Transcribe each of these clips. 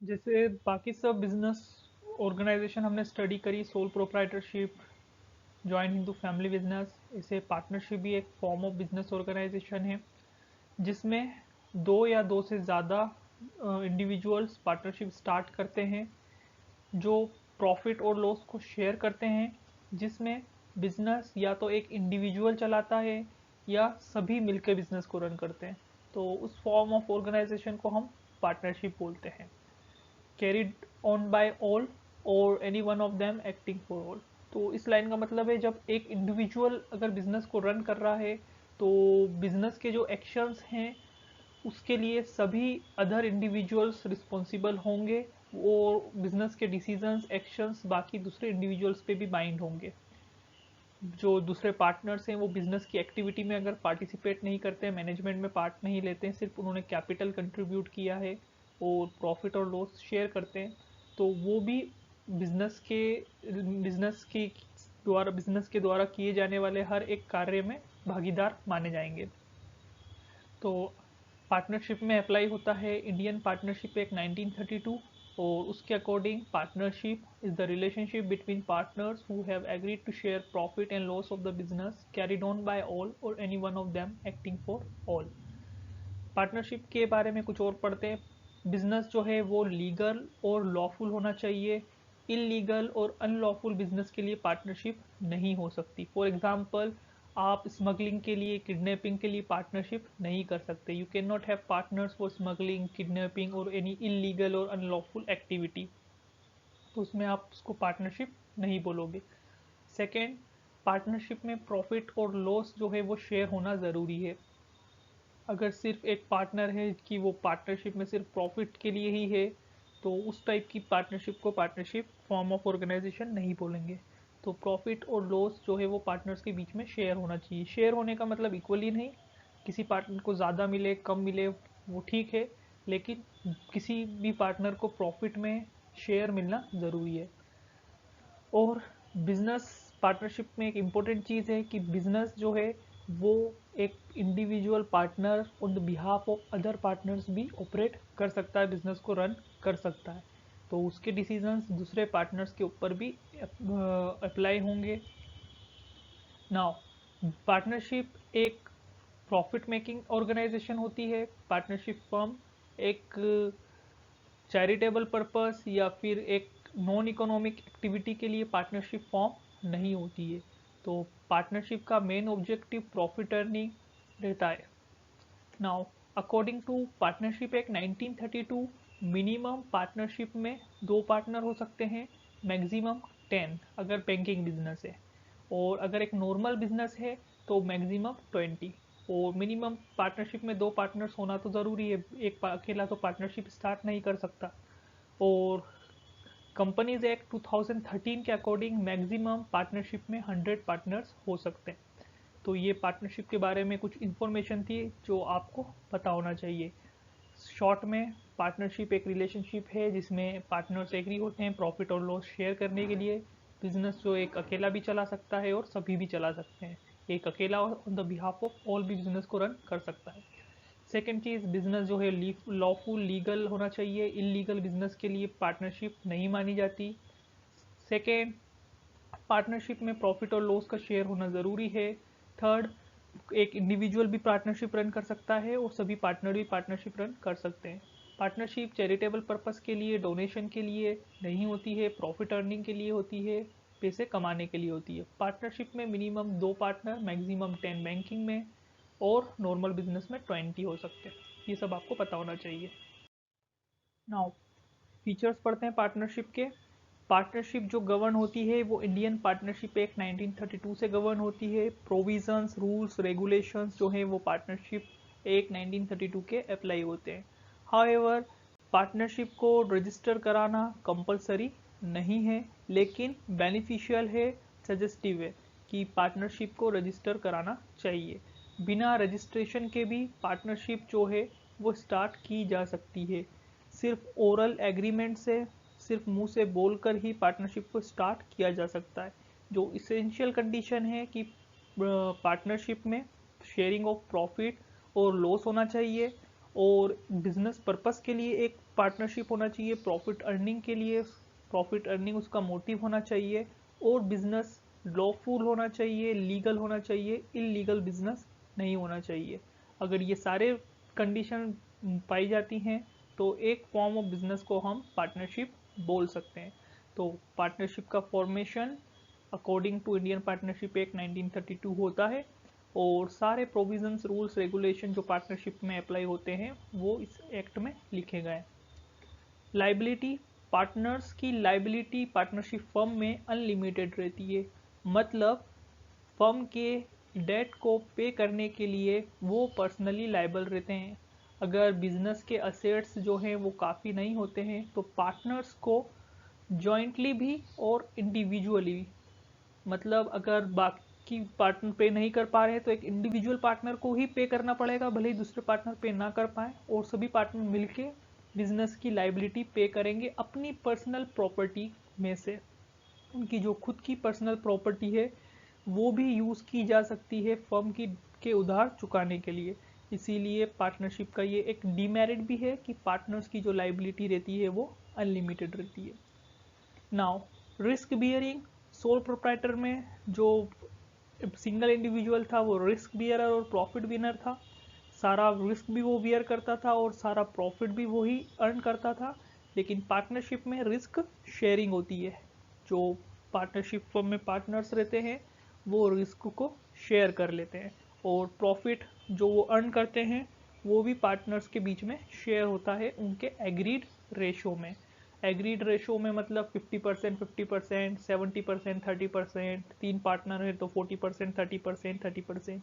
जैसे बाकी सब बिजनेस ऑर्गेनाइजेशन हमने स्टडी करी, sole proprietorship, joint Hindu family business, इसे पार्टनरशिप भी एक फॉर्म ऑफ बिजनेस ऑर्गेनाइजेशन है जिसमें दो या दो से ज़्यादा इंडिविजुअल्स पार्टनरशिप स्टार्ट करते हैं जो प्रॉफिट और लॉस को शेयर करते हैं, जिसमें बिजनेस या तो एक इंडिविजुअल चलाता है या सभी मिलकर बिजनेस को रन करते हैं। तो उस फॉर्म ऑफ ऑर्गेनाइजेशन को हम पार्टनरशिप बोलते हैं। Carried on by all or any one of them acting for all. तो इस लाइन का मतलब है जब एक इंडिविजुअल अगर बिजनेस को रन कर रहा है तो बिजनेस के जो एक्शंस हैं उसके लिए सभी अदर इंडिविजुअल्स रिस्पॉन्सिबल होंगे और बिजनेस के डिसीजंस एक्शंस बाकी दूसरे इंडिविजुअल्स पे भी बाइंड होंगे। जो दूसरे पार्टनर्स हैं वो बिजनेस की एक्टिविटी में अगर पार्टिसिपेट नहीं करते हैं, मैनेजमेंट में पार्ट नहीं लेते हैं, सिर्फ उन्होंने कैपिटल कंट्रीब्यूट किया है और प्रॉफिट और लॉस शेयर करते हैं, तो वो भी बिजनेस के बिजनेस के द्वारा किए जाने वाले हर एक कार्य में भागीदार माने जाएंगे। तो पार्टनरशिप में अप्लाई होता है इंडियन पार्टनरशिप एक्ट 1932, और उसके according partnership is the relationship between partners who have agreed to share profit and loss of the business carried on by all or any one of them acting for all. Partnership के बारे में कुछ और पढ़ते हैं। Business जो है वो लीगल और लॉफुल होना चाहिए। इलीगल और अनलॉफुल बिजनेस के लिए पार्टनरशिप नहीं हो सकती। फॉर एग्जाम्पल, आप स्मगलिंग के लिए, किडनैपिंग के लिए पार्टनरशिप नहीं कर सकते। You can not have partners for smuggling, kidnapping और एनी इलीगल और अनलॉफुल एक्टिविटी। तो उसमें आप उसको पार्टनरशिप नहीं बोलोगे। सेकेंड, पार्टनरशिप में प्रॉफिट और लॉस जो है वो शेयर होना ज़रूरी है। अगर सिर्फ एक पार्टनर है कि वो पार्टनरशिप में सिर्फ प्रॉफिट के लिए ही है तो उस टाइप की पार्टनरशिप को पार्टनरशिप फॉर्म ऑफ ऑर्गेनाइजेशन नहीं बोलेंगे। तो प्रॉफिट और लॉस जो है वो पार्टनर्स के बीच में शेयर होना चाहिए। शेयर होने का मतलब इक्वली नहीं, किसी पार्टनर को ज़्यादा मिले कम मिले वो ठीक है, लेकिन किसी भी पार्टनर को प्रॉफिट में शेयर मिलना ज़रूरी है। और बिजनेस पार्टनरशिप में एक इम्पोर्टेंट चीज़ है कि बिजनेस जो है वो एक individual partner on the behalf of other partners भी ऑपरेट कर सकता है, बिजनेस को रन कर सकता है। तो उसके डिसीजंस दूसरे पार्टनर्स के ऊपर भी अप्लाई होंगे। नाउ, पार्टनरशिप एक प्रॉफिट मेकिंग ऑर्गेनाइजेशन होती है। पार्टनरशिप फर्म एक चैरिटेबल पर्पस या फिर एक नॉन इकोनॉमिक एक्टिविटी के लिए पार्टनरशिप फॉर्म नहीं होती है। तो पार्टनरशिप का मेन ऑब्जेक्टिव प्रॉफिट अर्निंग रहता है। Now, according to partnership act 1932, minimum partnership में दो पार्टनर हो सकते हैं, मैक्सिमम 10 अगर बैंकिंग बिजनेस है, और अगर एक नॉर्मल बिजनेस है तो मैक्सिमम 20। और मिनिमम पार्टनरशिप में दो पार्टनर्स होना तो ज़रूरी है, एक अकेला तो पार्टनरशिप स्टार्ट नहीं कर सकता। और कंपनीज एक्ट 2013 के अकॉर्डिंग मैक्सिमम पार्टनरशिप में 100 पार्टनर्स हो सकते हैं। तो ये पार्टनरशिप के बारे में कुछ इन्फॉर्मेशन थी जो आपको पता होना चाहिए। शॉर्ट में, पार्टनरशिप एक रिलेशनशिप है जिसमें पार्टनर्स एग्री होते हैं प्रॉफिट और लॉस शेयर करने के लिए। बिजनेस जो एक अकेला भी चला सकता है और सभी भी चला सकते हैं। एक अकेला on the behalf of all भी बिजनेस को रन कर सकता है। सेकेंड चीज़, बिजनेस जो है लॉफुल लीगल होना चाहिए। इलीगल बिजनेस के लिए पार्टनरशिप नहीं मानी जाती। सेकेंड, पार्टनरशिप में प्रॉफिट और लॉस का शेयर होना ज़रूरी है। थर्ड, एक इंडिविजुअल भी पार्टनरशिप रन कर सकता है और सभी पार्टनर भी पार्टनरशिप रन कर सकते हैं। पार्टनरशिप चैरिटेबल पर्पस के लिए, डोनेशन के लिए नहीं होती है, प्रॉफिट अर्निंग के लिए होती है, पैसे कमाने के लिए होती है। पार्टनरशिप में मिनिमम दो पार्टनर, मैक्सिमम 10 बैंकिंग में, और नॉर्मल बिजनेस में 20 हो सकते हैं। ये सब आपको पता होना चाहिए। नाउ, फीचर्स पढ़ते हैं पार्टनरशिप के। पार्टनरशिप जो गवर्न होती है वो इंडियन पार्टनरशिप एक्ट 1932 से गवर्न होती है। प्रोविजंस, रूल्स, रेगुलेशंस जो है वो पार्टनरशिप एक्ट 1932 के अप्लाई होते हैं। हाउएवर, पार्टनरशिप को रजिस्टर कराना कंपलसरी नहीं है, लेकिन बेनिफिशियल है, सजेस्टिव है कि पार्टनरशिप को रजिस्टर कराना चाहिए। बिना रजिस्ट्रेशन के भी पार्टनरशिप जो है वो स्टार्ट की जा सकती है। सिर्फ ओरल एग्रीमेंट से, सिर्फ मुंह से बोलकर ही पार्टनरशिप को स्टार्ट किया जा सकता है। जो इसेंशियल कंडीशन है कि पार्टनरशिप में शेयरिंग ऑफ प्रॉफिट और लॉस होना चाहिए, और बिजनेस पर्पस के लिए एक पार्टनरशिप होना चाहिए, प्रॉफिट अर्निंग के लिए प्रॉफिट अर्निंग उसका मोटिव होना चाहिए, और बिजनेस लॉफुल होना चाहिए, लीगल होना चाहिए, इलीगल बिजनेस नहीं होना चाहिए। अगर ये सारे कंडीशन पाई जाती हैं तो एक फॉर्म ऑफ बिजनेस को हम पार्टनरशिप बोल सकते हैं। तो पार्टनरशिप का formation according to Indian partnership act 1932 होता है, और सारे प्रोविजंस रूल्स रेगुलेशन जो पार्टनरशिप में अप्लाई होते हैं वो इस एक्ट में लिखे गए। लाइबिलिटी, पार्टनर्स की लाइबिलिटी पार्टनरशिप फर्म में अनलिमिटेड रहती है। मतलब फर्म के डेट को पे करने के लिए वो पर्सनली लाइबल रहते हैं। अगर बिजनेस के असेट्स जो हैं वो काफ़ी नहीं होते हैं तो पार्टनर्स को जॉइंटली भी और इंडिविजुअली भी, मतलब अगर बाकी पार्टनर पे नहीं कर पा रहे हैं तो एक इंडिविजुअल पार्टनर को ही पे करना पड़ेगा, भले ही दूसरे पार्टनर पे ना कर पाए, और सभी पार्टनर मिलके बिजनेस की लाइबिलिटी पे करेंगे अपनी पर्सनल प्रॉपर्टी में से। उनकी जो खुद की पर्सनल प्रॉपर्टी है वो भी यूज़ की जा सकती है फर्म की के उधार चुकाने के लिए। इसीलिए पार्टनरशिप का ये एक डीमेरिट भी है कि पार्टनर्स की जो लाइबिलिटी रहती है वो अनलिमिटेड रहती है। Now risk bearing, sole proprietor में जो सिंगल इंडिविजुअल था वो रिस्क बियरर और प्रॉफिट विनर था। सारा रिस्क भी वो बियर करता था और सारा प्रॉफिट भी वो ही अर्न करता था। लेकिन पार्टनरशिप में रिस्क शेयरिंग होती है। जो पार्टनरशिप फर्म में पार्टनर्स रहते हैं वो रिस्क को शेयर कर लेते हैं, और प्रॉफिट जो वो अर्न करते हैं वो भी पार्टनर्स के बीच में शेयर होता है उनके एग्रीड रेशो में। एग्रीड रेशो में मतलब 50%, 50%, 70%, 30%, 3 पार्टनर है तो 40%, 30%, 30%।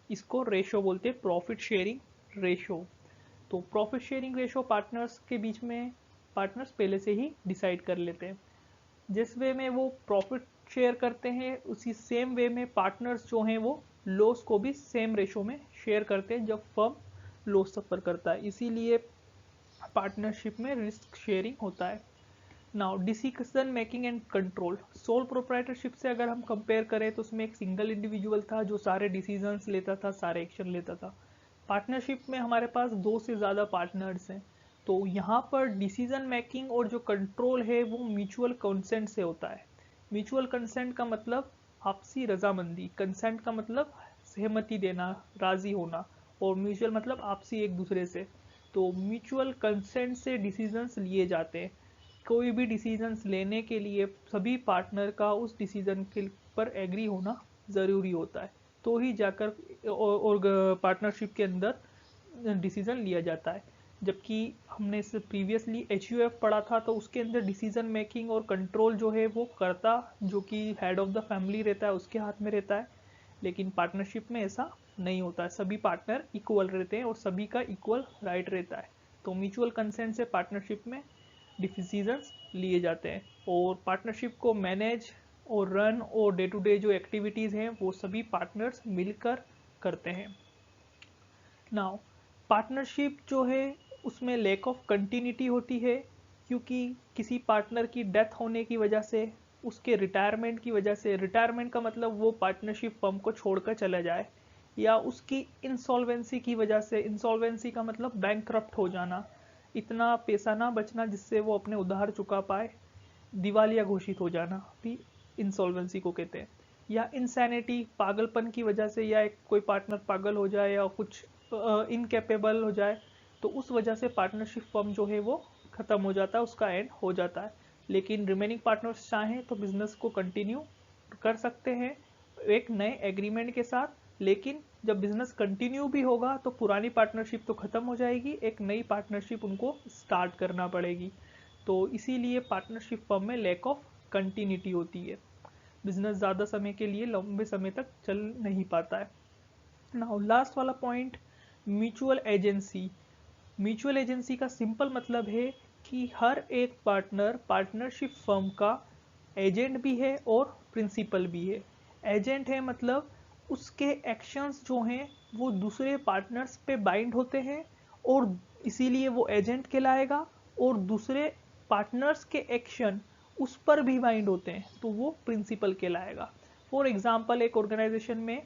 इसको रेशो बोलते हैं, प्रॉफिट शेयरिंग रेशो। तो प्रॉफिट शेयरिंग रेशो पार्टनर्स के बीच में पार्टनर्स पहले से ही डिसाइड कर लेते हैं। जिस वे में वो प्रॉफिट शेयर करते हैं उसी सेम वे में पार्टनर्स जो हैं वो लॉस को भी सेम रेशो में शेयर करते हैं जब फर्म लॉस सफर करता है। इसीलिए पार्टनरशिप में रिस्क शेयरिंग होता है। Now decision making and control, sole proprietorship से अगर हम कंपेयर करें तो उसमें एक सिंगल इंडिविजुअल था जो सारे डिसीजंस लेता था, सारे एक्शन लेता था। पार्टनरशिप में हमारे पास 2 से ज़्यादा पार्टनर्स हैं, तो यहाँ पर डिसीजन मेकिंग और जो कंट्रोल है वो म्यूचुअल कंसेंट से होता है। म्यूचुअल कंसेंट का मतलब आपसी रजामंदी, कंसेंट का मतलब सहमति देना, राजी होना, और म्यूचुअल मतलब आपसी एक दूसरे से। तो म्यूचुअल कंसेंट से डिसीजंस लिए जाते हैं। कोई भी डिसीजंस लेने के लिए सभी पार्टनर का उस डिसीजन के पर एग्री होना ज़रूरी होता है, तो ही जाकर और पार्टनरशिप के अंदर डिसीजन लिया जाता है। जबकि हमने इससे प्रीवियसली HUF पढ़ा था तो उसके अंदर डिसीजन मेकिंग और कंट्रोल जो है वो कर्ता जो कि हेड ऑफ द फैमिली रहता है उसके हाथ में रहता है। लेकिन पार्टनरशिप में ऐसा नहीं होता है, सभी पार्टनर इक्वल रहते हैं और सभी का इक्वल राइट रहता है। तो म्यूचुअल कंसेंट से पार्टनरशिप में डिसीजंस लिए जाते हैं, और पार्टनरशिप को मैनेज और रन और डे टू डे जो एक्टिविटीज़ हैं वो सभी पार्टनर्स मिलकर करते हैं। नाउ पार्टनरशिप जो है उसमें लैक ऑफ कंटिन्यूटी होती है, क्योंकि किसी पार्टनर की डेथ होने की वजह से, उसके रिटायरमेंट की वजह से, रिटायरमेंट का मतलब वो पार्टनरशिप फर्म को छोड़कर चला जाए, या उसकी इंसॉल्वेंसी की वजह से, इंसॉल्वेंसी का मतलब बैंकक्रप्ट हो जाना, इतना पैसा ना बचना जिससे वो अपने उधार चुका पाए, दिवालिया घोषित हो जाना भी इंसॉल्वेंसी को कहते हैं। या इंसैनिटी, पागलपन की वजह से, या एक कोई पार्टनर पागल हो जाए या कुछ इनकेपेबल हो जाए तो उस वजह से पार्टनरशिप फर्म जो है वो ख़त्म हो जाता है, उसका एंड हो जाता है। लेकिन रिमेनिंग पार्टनर्स चाहें तो बिजनेस को कंटिन्यू कर सकते हैं एक नए एग्रीमेंट के साथ। लेकिन जब बिजनेस कंटिन्यू भी होगा तो पुरानी पार्टनरशिप तो ख़त्म हो जाएगी, एक नई पार्टनरशिप उनको स्टार्ट करना पड़ेगी। तो इसीलिए पार्टनरशिप फर्म में लैक ऑफ कंटिन्यूटी होती है, बिजनेस ज़्यादा समय के लिए लंबे समय तक चल नहीं पाता है। नाउ लास्ट वाला point, mutual agency. Mutual agency का सिंपल मतलब है कि हर एक पार्टनर पार्टनरशिप फर्म का एजेंट भी है और प्रिंसिपल भी है। एजेंट है मतलब उसके एक्शंस जो हैं वो दूसरे पार्टनर्स पे बाइंड होते हैं और इसीलिए वो एजेंट कहलाएगा, और दूसरे पार्टनर्स के एक्शन उस पर भी बाइंड होते हैं तो वो प्रिंसिपल कहलाएगा। फॉर एग्जाम्पल एक ऑर्गेनाइजेशन में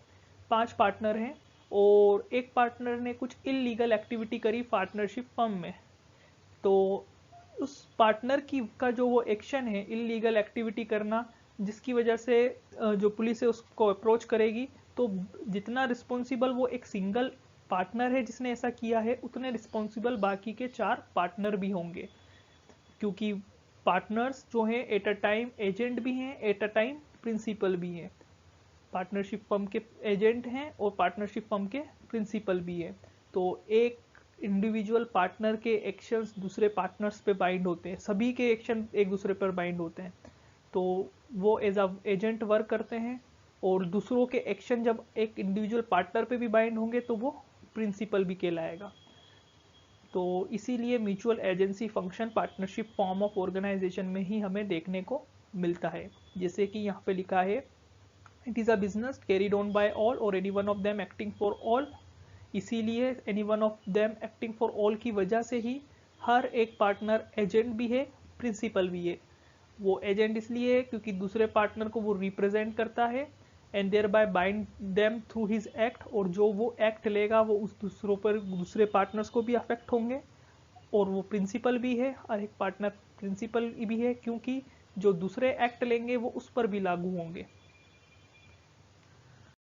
5 पार्टनर हैं और एक पार्टनर ने कुछ इलीगल एक्टिविटी करी पार्टनरशिप फर्म में, तो उस पार्टनर की का जो वो एक्शन है इलीगल एक्टिविटी करना, जिसकी वजह से जो पुलिस है उसको अप्रोच करेगी, तो जितना रिस्पॉन्सिबल वो एक सिंगल पार्टनर है जिसने ऐसा किया है, उतने रिस्पॉन्सिबल बाकी के 4 पार्टनर भी होंगे, क्योंकि पार्टनर्स जो हैं एट अ टाइम एजेंट भी हैं, एट अ टाइम प्रिंसिपल भी हैं। पार्टनरशिप फर्म के एजेंट हैं और पार्टनरशिप फर्म के प्रिंसिपल भी हैं। तो एक इंडिविजुअल पार्टनर के एक्शंस दूसरे पार्टनर्स पे बाइंड होते हैं, सभी के एक्शन एक दूसरे पर बाइंड होते हैं, तो वो एज अ एजेंट वर्क करते हैं। और दूसरों के एक्शन जब एक इंडिविजुअल पार्टनर पे भी बाइंड होंगे तो वो प्रिंसिपल भी कहलाएगा। तो इसीलिए mutual agency function partnership form of organisation में ही हमें देखने को मिलता है। जैसे कि यहाँ पे लिखा है, it is a business carried on by all or any one of them acting for all. इसीलिए any one of them acting for all की वजह से ही हर एक पार्टनर एजेंट भी है, प्रिंसिपल भी है। वो एजेंट इसलिए है क्योंकि दूसरे पार्टनर को वो रिप्रेजेंट करता है, and thereby bind them through his act, और जो वो एक्ट लेगा वो उस दूसरों पर दूसरे पार्टनर्स को भी अफेक्ट होंगे। और वो प्रिंसिपल भी है, हर एक पार्टनर प्रिंसिपल भी है क्योंकि जो दूसरे एक्ट लेंगे वो उस पर भी लागू होंगे।